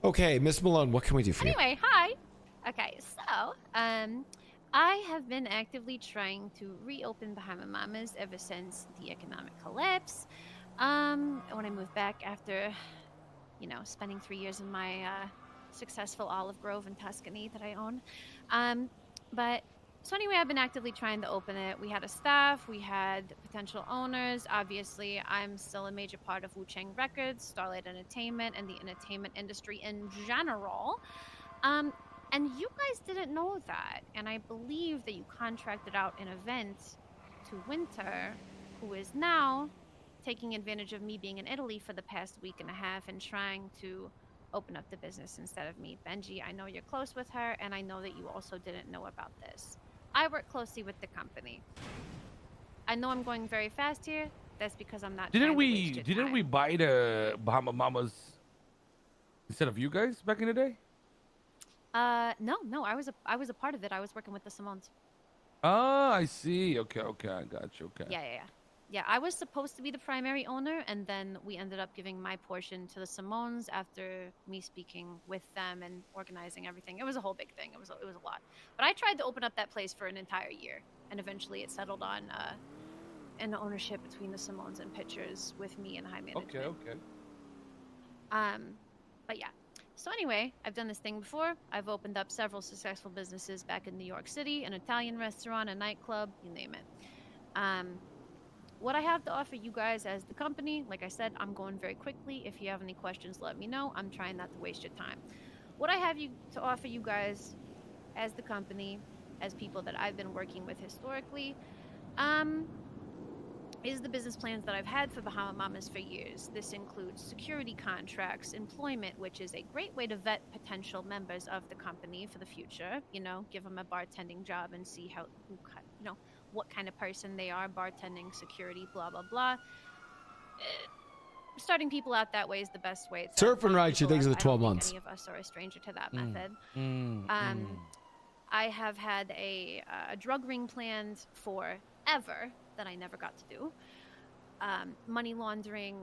Okay, Miss Malone, what can we do for you? Anyway, hi. Okay, so I have been actively trying to reopen Bahama Mamas ever since the economic collapse. When I moved back after, spending 3 years in my successful olive grove in Tuscany that I own. Um, but so anyway, I've been actively trying to open it. We had a staff, we had potential owners. Obviously, I'm still a major part of Wu Chang Records, Starlight Entertainment, and the entertainment industry in general. Um, and you guys didn't know that. And I believe that you contracted out an event to Winter, who is now taking advantage of me being in Italy for the past week and a half and trying to open up the business instead of me. Benji, I know you're close with her, and I know that you also didn't know about this. I work closely with the company. I know I'm going very fast here. That's because I'm not Didn't trying to waste we your didn't we time. buy the Bahama Mamas instead of you guys back in the day? No, I was a part of it. I was working with the Simones. Ah, I see. Okay, okay, I got you. Okay. Yeah. Yeah, I was supposed to be the primary owner, and then we ended up giving my portion to the Simones after me speaking with them and organizing everything. It was a whole big thing. It was a lot. But I tried to open up that place for an entire year, and eventually it settled on an ownership between the Simones and Pitchers with me and high Okay, management. okay. Um, but yeah. So anyway, I've done this thing before. I've opened up several successful businesses back in New York City, an Italian restaurant, a nightclub, you name it. Um, what I have to offer you guys as the company, like I said, I'm going very quickly. If you have any questions, let me know. I'm trying not to waste your time. What I have you to offer you guys as the company, as people that I've been working with historically, um, is the business plans that I've had for Bahama Mamas for years. This includes security contracts, employment, which is a great way to vet potential members of the company for the future. Give them a bartending job and see what kind of person they are, bartending, security, blah blah blah. Starting people out that way is the best way to Surf and bond ride you people things up. of the I don't 12 think months. any of us are a stranger to that Mm, method. mm, mm. Um, I have had a drug ring planned forever that I never got to do. Money laundering,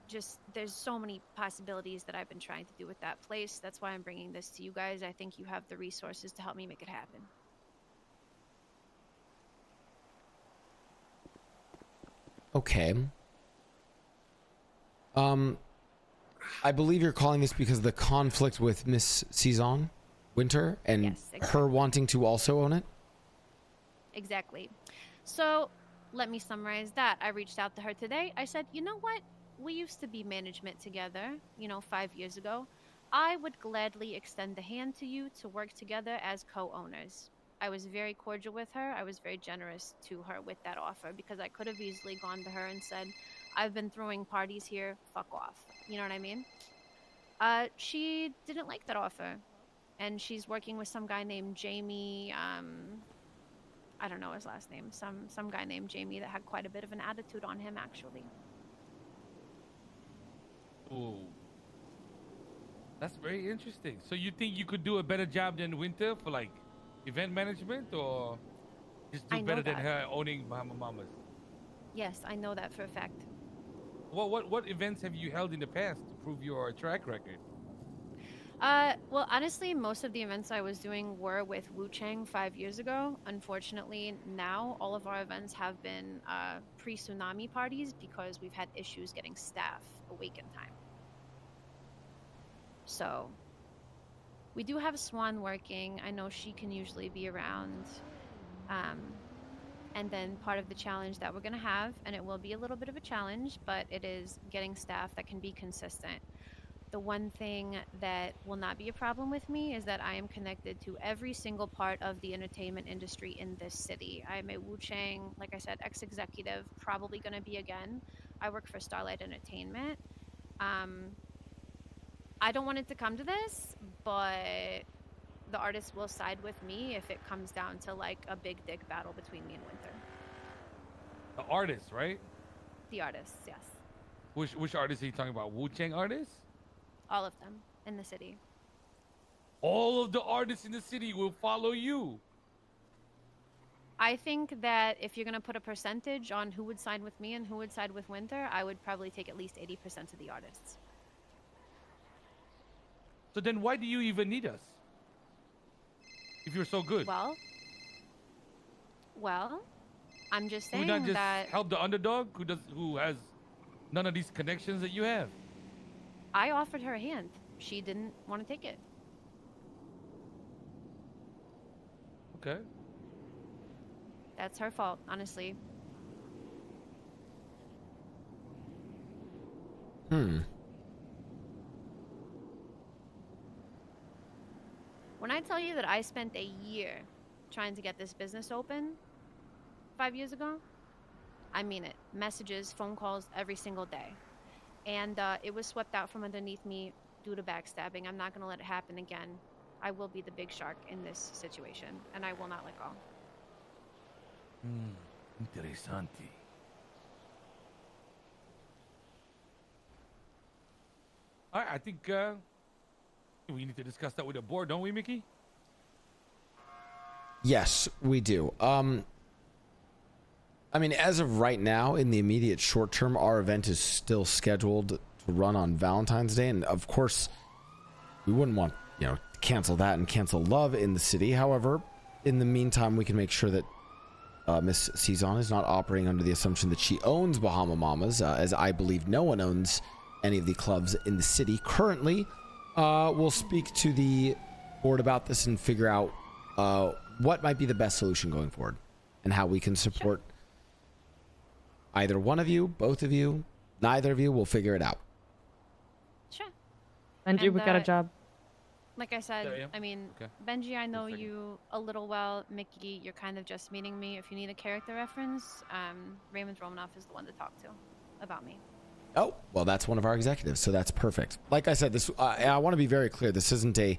just there's so many possibilities that I've been trying to do with that place. That's why I'm bringing this to you guys. I think you have the resources to help me make it happen. Okay. Um, I believe you're calling this because of the conflict with Miss Saison Winter and Yes, her exactly. wanting to also own it. Exactly. So let me summarize that. I reached out to her today. I said, you know what? We used to be management together, 5 years ago. I would gladly extend the hand to you to work together as co owners. I was very cordial with her. I was very generous to her with that offer because I could have easily gone to her and said, I've been throwing parties here, fuck off. You know what I mean? She didn't like that offer. And she's working with some guy named Jamie. I don't know his last name. Some guy named Jamie that had quite a bit of an attitude on him, actually. Ooh, that's very interesting. So you think you could do a better job than Winter for like event management, or just do I know better than that. her owning Bahama Mamas? Yes, I know that for a fact. What events have you held in the past to prove your track record? Well, honestly, most of the events I was doing were with Wu Chang 5 years ago. Unfortunately, now all of our events have been pre-tsunami parties because we've had issues getting staff awake in time. So we do have Swan working. I know she can usually be around. Um, and then part of the challenge that we're going to have, and it will be a little bit of a challenge, but it is getting staff that can be consistent. The one thing that will not be a problem with me is that I am connected to every single part of the entertainment industry in this city. I am a Wu Chang, like I said, ex executive, probably going to be again. I work for Starlight Entertainment. Um, I don't want it to come to this, but the artist will side with me if it comes down to like a big dick battle between me and Winter. The artists, right? The artists, yes. Which artists are you talking about? Wu Chang artists? All of them in the city. All of the artists in the city will follow you. I think that if you're going to put a percentage on who would side with me and who would side with Winter, I would probably take at least 80% of the artists. So then why do you even need us? If you're so good. Well, I'm just Can we saying not just that help the underdog who has none of these connections that you have? I offered her a hand. She didn't want to take it. Okay. That's her fault, honestly. When I tell you that I spent a year trying to get this business open 5 years ago, I mean it. Messages, phone calls every single day. And it was swept out from underneath me due to backstabbing. I'm not going to let it happen again. I will be the big shark in this situation, and I will not let go. Interessante. All right, I think we need to discuss that with the board, don't we, Mickey? Yes, we do. I mean, as of right now, in the immediate short term, our event is still scheduled to run on Valentine's Day, and of course, we wouldn't want, to cancel that and cancel love in the city. However, in the meantime, we can make sure that Miss Cezanne is not operating under the assumption that she owns Bahama Mamas, as I believe no one owns any of the clubs in the city currently. We'll speak to the board about this and figure out what might be the best solution going forward and how we can support either one of you, both of you, neither of you. We'll figure it out. Sure. Benji, we got a job. Like I said, Yeah, yeah. I mean, Okay. Benji, I know second. you a little well. Mickey, you're kind of just meeting me. If you need a character reference, Raymond Romanoff is the one to talk to about me. Oh, well, that's one of our executives, so that's perfect. Like I said, this I want to be very clear. This isn't a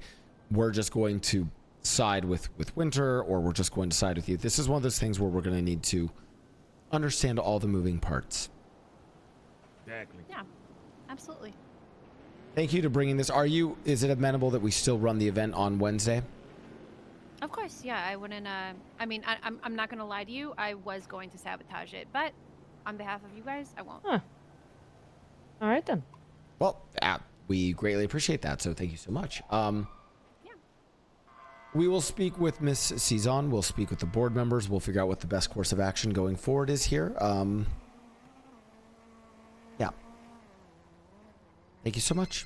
we're just going to side with Winter or we're just going to side with you. This is one of those things where we're going to need to understand all the moving parts. Exactly. Yeah, absolutely. Thank you to bringing this. Is it amenable that we still run the event on Wednesday? Of course, yeah. I wouldn't. I mean, I'm not gonna lie to you. I was going to sabotage it, but on behalf of you guys, I won't. Huh. All right then. Well, we greatly appreciate that, so thank you so much. Yeah. We will speak with Miss Cezanne. We'll speak with the board members. We'll figure out what the best course of action going forward is here. Yeah. Thank you so much.